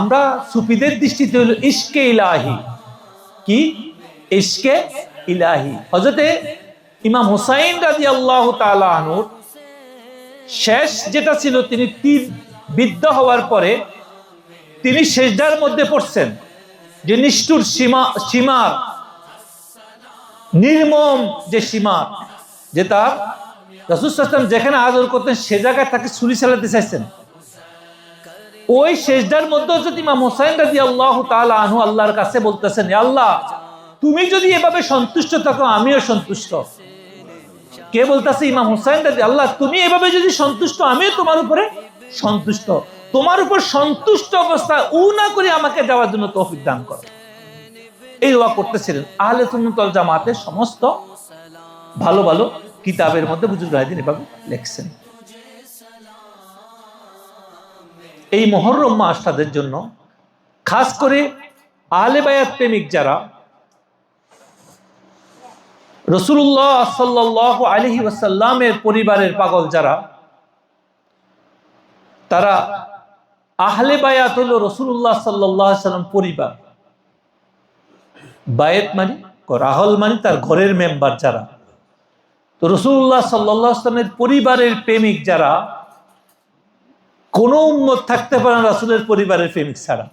আমরা সুফিদের দৃষ্টিতে হলো ইশকে ইলাহি। কি ইশকে ইলাহি? হযরতে ইমাম হুসাইন রাদিয়াল্লাহু তাআলা আনহুর শেষ যেটা ছিল, তিনি তীর বিদ্ধ হওয়ার পরে তিনি সেজদার মধ্যে পড়ছেন, যে নিষ্ঠুর সীমার নির্মম যে সীমার, যে তার রাসূল সাল্লাল্লাহু আলাইহি ওয়াসাল্লাম যেখানে আদর করতেন সে জায়গায় তাকে ছুরি চালাতে চাইছেন। ওই সেজদার মধ্যে যদি ইমাম হুসাইন রাদিয়াল্লাহু তাআলা আনহু আল্লাহর কাছে বলতেছেন, হে আল্লাহ, তুমি যদি এভাবে সন্তুষ্ট থাকো আমিও সন্তুষ্ট। কে বলতেছে? ইমাম হুসাইন আল্লাহ, তুমি এভাবে যদি সন্তুষ্ট আমিও তোমার উপরে সন্তুষ্ট। তোমার উপর সন্তুষ্ট অবস্থা না করে আমাকে যাওয়ার জন্য তৌফিক দান করো। এই দোয়া করতেছিলেন। আহলে সুন্নাত ওয়াল জামাতের সমস্ত ভালো ভালো কিতাবের মধ্যে বুজুর্গরা এভাবে লিখছেন। এই মুহররম মাস তাদের জন্য, খাস করে আহলে বায়াত প্রেমিক যারা, রাসূলুল্লাহ সাল্লাল্লাহু আলাইহি ওয়াসাল্লামের পরিবারের পাগল যারা, তারা আহলে বায়াত হলো রাসূলুল্লাহ সাল্লাল্লাহু আলাইহি ওয়াসাল্লাম পরিবার। বায়াত মানে রাহল মানে তার ঘরের মেম্বার যারা। তো রাসূলুল্লাহ সাল্লাল্লাহু আলাইহি ওয়াসাল্লামের পরিবারের প্রেমিক যারা, কোনো উম্মত থাকতে পারে না রাসূলের পরিবারের প্রেমিক ছাড়া।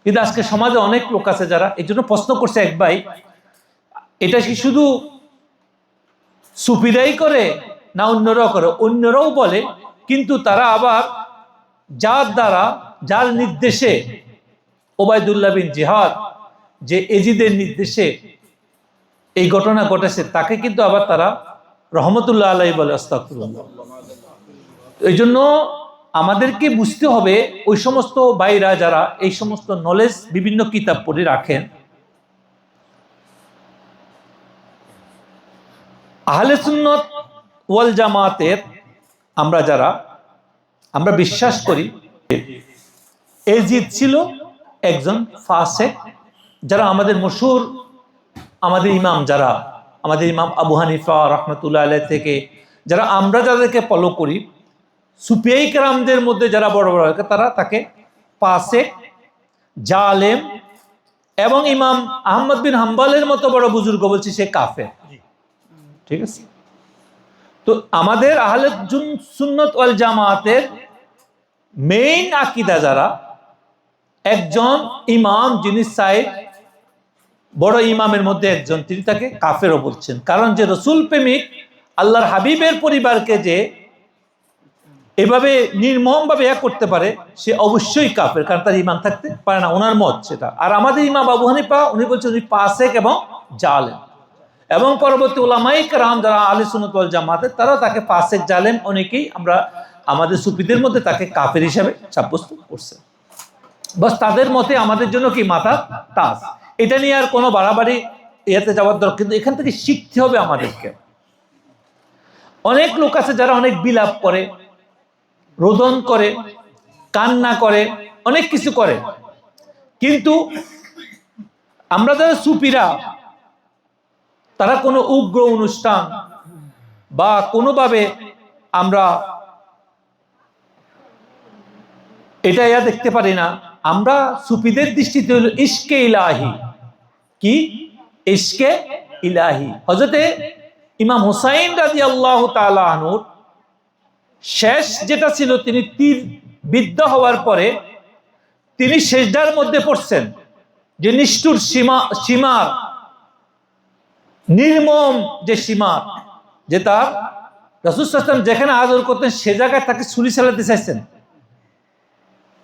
কিন্তু আজকে সমাজে অনেক লোক আছে যারা, এই জন্য প্রশ্ন করছে এক ভাই, এটা কি শুধু সুফিরাই করে না অন্যরাও করে? অন্যরাও বলে, কিন্তু তারা আবার যার নির্দেশে ওবায়দুল্লাহ বিন জিহাদ, যে এজিদের নির্দেশে এই ঘটনা ঘটেছে, তাকে কিন্তু আবার তারা রহমতুল্লাহ আলাইহি বলে। আস্তাগফিরুল্লাহ। এই জন্য আমাদেরকে বুঝতে হবে, ওই সমস্ত ভাইরা যারা এই সমস্ত নলেজ বিভিন্ন কিতাব পড়ে রাখেন, আহলে সুন্নাত ওয়াল জামাতের আমরা বিশ্বাস করি এজিদ ছিল একজন ফাসেক। যারা আমাদের মশহুর আমাদের ইমাম আবু হানিফা রাহমাতুল্লাহ আলাইহি থেকে আমরা যাদেরকে ফলো করি, সুফিয়ায়ে কেরামদের মধ্যে যারা বড় বড়, তারা তাকে ফাসেক, জালেম, এবং ইমাম আহমদ বিন হাম্বলের মতো বড় বুজুর্গ বলছি সে কাফের। ঠিক আছে? তো আমাদের আহলে সুন্নাত ওয়াল জামাতের মেইন আকীদা যারা, একজন ইমাম যিনি সাইদ বড় ইমামের মধ্যে একজন, তিনি তাকে কাফেরও বলছেন। কারণ যে রসুল প্রেমিক আল্লাহর হাবিবের পরিবারকে যে এভাবে নির্মমভাবে করতে পারে, সে অবশ্যই কাফের, কারণ তার ইমান থাকতে পারে না, ওনার মত সেটা। আর আমাদের ইমাম আবু হানিফা উনি বলছেন উনি ফাসেক এবং জালেম, এবং পরবর্তী উলামায়ে কেরাম যারা আহলে সুন্নাত ওয়াল জামাতের, তারাও তাকে ফাসেক, জালেম, অনেকেই আমরা আমাদের সুফিদের মধ্যে তাকে কাফের হিসাবে সাব্যস্ত করছে। বাস তাদের মতে আমাদের জন্য কি মাথা তাজ। এটা নিয়ে আর কোনো বাড়াবাড়ি ইয়াতে যাওয়ার দরকার, কিন্তু এখান থেকে শিখতে হবে আমাদেরকে। অনেক লোক আছে যারা অনেক বিলাপ করে, রোদন করে, কান্না করে, অনেক কিছু করে, কিন্তু আমরা যারা সুফিরা, তারা কোনো উগ্র অনুষ্ঠান বা কোনোভাবে আমরা এটা দেখতে পারি না। আমরা সুফিদের দৃষ্টিতে হলো ইশকে ইলাহি। কি ইশকে ইলাহি? হযরতে ইমাম হুসাইন রাদিয়াল্লাহু তাআলা আনহুর শেষ যেটা ছিল, তিনি তীর বিদ্ধ হওয়ার পরে তিনি সেজদার মধ্যে পড়ছেন, যে নিষ্ঠুর সীমার নির্মম যে সীমার, যে তার রাসূল সাল্লাল্লাহু আলাইহি ওয়াসাল্লাম যেখানে আদর করতেন সে জায়গায় তাকে ছুরি চালাতে চাইছেন।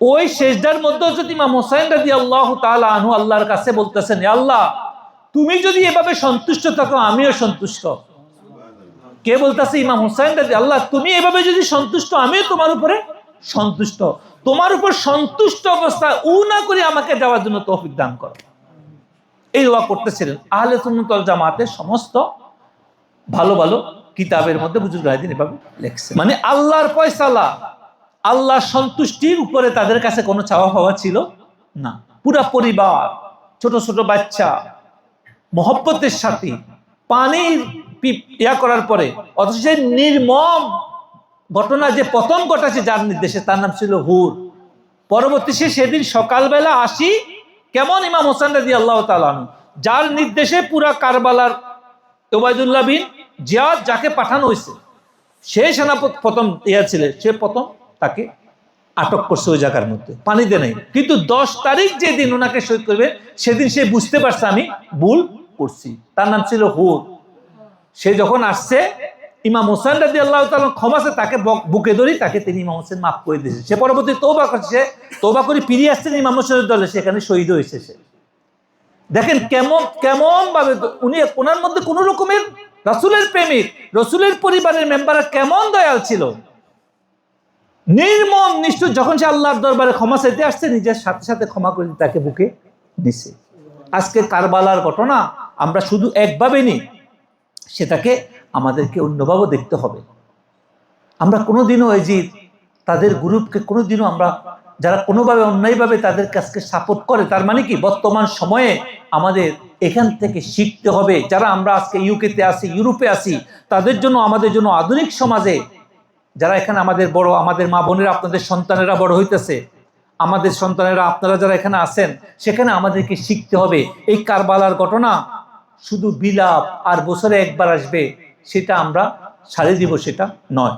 ওই সেজদার মধ্যে যদি ইমাম হুসাইন রাদিয়াল্লাহু তাআলা আনহু আল্লাহর কাছে বলতেছেন, হে আল্লাহ, তুমি যদি এভাবে সন্তুষ্ট থাকো আমিও সন্তুষ্ট। কে বলতেছে? ইমাম হুসাইন আল্লাহ, তুমি এভাবে যদি সন্তুষ্ট আমিও তোমার উপরে সন্তুষ্ট। তোমার উপর সন্তুষ্ট অবস্থা না করে আমাকে যাওয়ার জন্য তৌফিক দান করো। এই দোয়া করতেছিলেন। আহলে সুন্নাত ওয়াল জামাতের সমস্ত ভালো ভালো কিতাবের মধ্যে বুজুর্গরা এভাবে লিখছেন। মানে আল্লাহর ফয়সালা, আল্লাহর সন্তুষ্টির উপরে তাদের কাছে কোনো চাওয়া পাওয়া ছিল না। পুরা পরিবার, ছোট ছোট বাচ্চা, মহব্বতের সাথে পানির করার পরে, অথচ সেই নির্মম ঘটনা যে পতন ঘটাছে যার নির্দেশে, তার নাম ছিল হুর। পরবর্তী সেদিন সকালবেলা আসি কেমন ইমাম হোসেন রাদিয়াল্লাহু তাআলা আনহু, যার নির্দেশে পুরা কারবালার ওবায়দুল্লাহ বিন জিয়াদ যাকে পাঠানো হয়েছে, সে সেনাপতি প্রথম ছিল, সে প্রথম তাকে আটক করছে ওই জায়গার মধ্যে, পানিতে নেই। কিন্তু 10 তারিখ যেদিন ওনাকে শহীদ করবে সেদিন সে বুঝতে পারছে আমি ভুল করছি। তার নাম ছিল হুর। সে যখন আসছে ইমাম হোসেন রাদিয়াল্লাহু তাআলা ক্ষমাছে, তাকে বুকে ধরি, তাকে তিনি ইমাম হোসেন মাফ করে দিয়েছে। সে পরবর্তী তওবা করছে, তওবা করে ফিরে আসছেন ইমাম হোসেনের দলে, সেখানে শহীদ হয়েছে সে। দেখেন কেমন কেমন ভাবে উনি, ওনার মধ্যে কোন রকমের রাসূলের প্রেমিক, রাসূলের পরিবারের মেম্বাররা কেমন দয়াল ছিল, নির্মম নিষ্ঠুর। যখন সে আল্লাহর দরবারে ক্ষমা চাইতে আসছে, নিজের সাথে সাথে ক্ষমা করে তাকে বুকে নিছে। আজকে কারবালার ঘটনা আমরা শুধু একভাবে নিই, সেটাকে আমাদেরকে অন্যভাবে দেখতে হবে। আমরা কোনোদিনও এই যে তাদের গ্রুপকে কোনোদিনও আমরা, যারা কোনোভাবে অন্যায়ভাবে তাদের কাছকে সাপোর্ট করে, তার মানে কি বর্তমান সময়ে আমাদের এখান থেকে শিখতে হবে। যারা আমরা আজকে ইউকেতে আছি, ইউরোপে আছি, তাদের জন্য, আমাদের জন্য আধুনিক সমাজে যারা এখানে আমাদের বড়, আমাদের মা বোনেরা, আপনাদের সন্তানেরা বড় হইতেছে, আমাদের সন্তানেরা, আপনারা যারা এখানে আছেন, সেখানে আমাদেরকে শিখতে হবে। এই কারবালার ঘটনা শুধু বিলাপ আর বছরে একবার আসবে, সেটা আমরা সারিয়ে দিব, সেটা নয়।